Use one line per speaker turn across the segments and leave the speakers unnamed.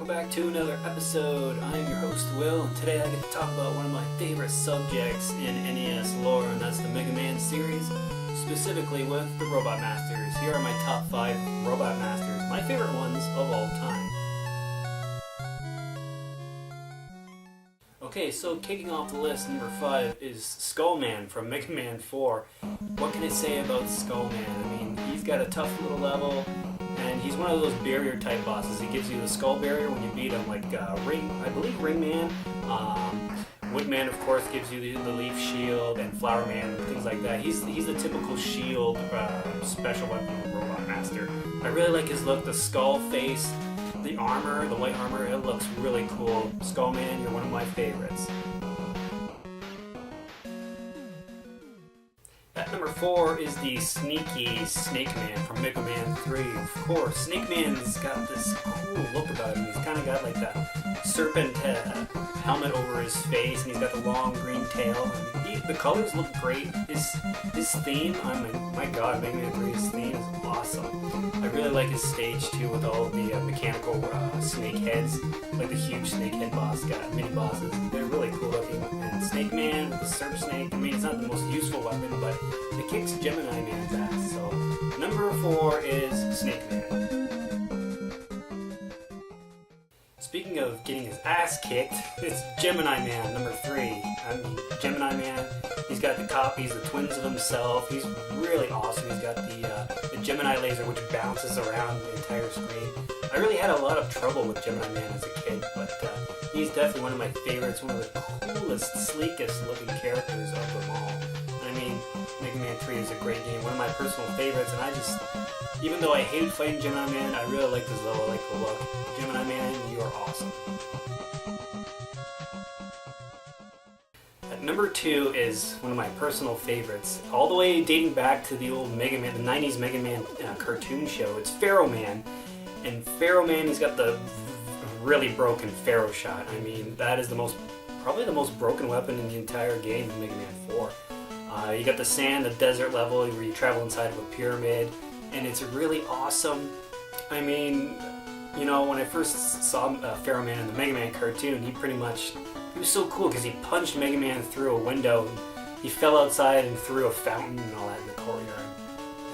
welcome back to another episode. I'm your host Will, and today I get to talk about one of my favorite subjects in NES lore, and that's the Mega Man series, specifically with the Robot Masters. Here are my top 5 Robot Masters, my favorite ones of all time. Okay, so kicking off the list, number 5 is Skull Man from Mega Man 4. What can I say about Skull Man? I mean, he's got a tough little level, and he's one of those barrier type bosses. He gives you the skull barrier when you beat him, like Ring Man. Woodman, of course, gives you the leaf shield, and Pharaoh Man, and things like that. He's the typical shield special weapon of a Robot Master. I really like his look, the skull face. The armor, the white armor, it looks really cool. Skull Man, you're one of my favorites. At number 4 is the sneaky Snake Man from Mega Man 3. Of course, Snake Man's got this cool look about him. He's kind of got like that serpent helmet over his face, and he's got the long green tail. The colors look great. His theme, my god, Mega Man 3's theme is awesome. I really like his stage too, with all the mechanical snake heads, like the huge snake head mini bosses. They're really cool looking. And Snake Man with the Surf Snake, I mean, it's not the most useful weapon, but it kicks Gemini Man's ass. So number 4 is Snake Man. Speaking of getting his ass kicked, it's Gemini Man, number 3. I mean, Gemini Man, he's got the copies, the twins of himself. He's really awesome. He's got the Gemini laser, which bounces around the entire screen. I really had a lot of trouble with Gemini Man as a kid, but he's definitely one of my favorites, one of the coolest, sleekest looking characters of them all. I mean, Mega Man 3 is a great game, one of my personal favorites, and even though I hate fighting Gemini Man, I really like this level, I like the look. Gemini Man, you are awesome. At number 2 is one of my personal favorites, all the way dating back to the old Mega Man, the 90s Mega Man cartoon show. It's Pharaoh Man, and Pharaoh Man, he's got the really broken Pharaoh shot. I mean, that is probably the most broken weapon in the entire game of Mega Man 4. You got the sand, the desert level where you travel inside of a pyramid, and it's really awesome. I mean, you know, when I first saw Pharaoh Man in the Mega Man cartoon, he was so cool because he punched Mega Man through a window, and he fell outside and threw a fountain and all that in the courtyard.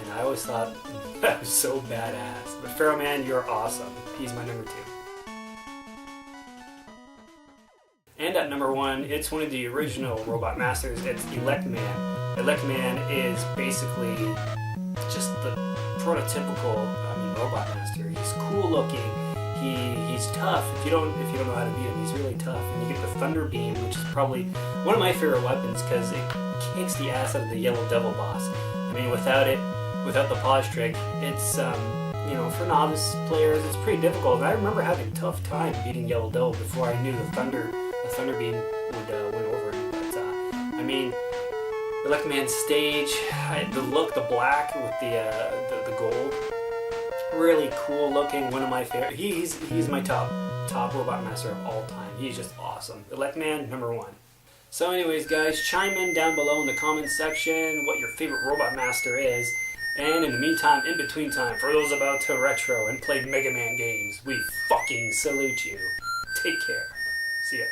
And I always thought that was so badass. But Pharaoh Man, you're awesome. He's my number 2. And at number 1, it's one of the original Robot Masters. It's Elect Man. Elect Man is basically just the prototypical Robot Master. He's cool looking. He's tough. If you don't know how to beat him, he's really tough. And you get the Thunder Beam, which is probably one of my favorite weapons because it kicks the ass out of the Yellow Devil boss. I mean, without the pause trick, it's for novice players, it's pretty difficult. And I remember having a tough time beating Yellow Devil before I knew the Thunder Beam would win over him. But I mean, Elect Man's stage, the look, the black with the gold, really cool looking. One of my favorite. He's my top Robot Master of all time. He's just awesome. Elect Man, number 1. So anyways, guys, chime in down below in the comments section what your favorite Robot Master is. And in the meantime, in between time, for those about to retro and play Mega Man games, we fucking salute you. Take care. See ya.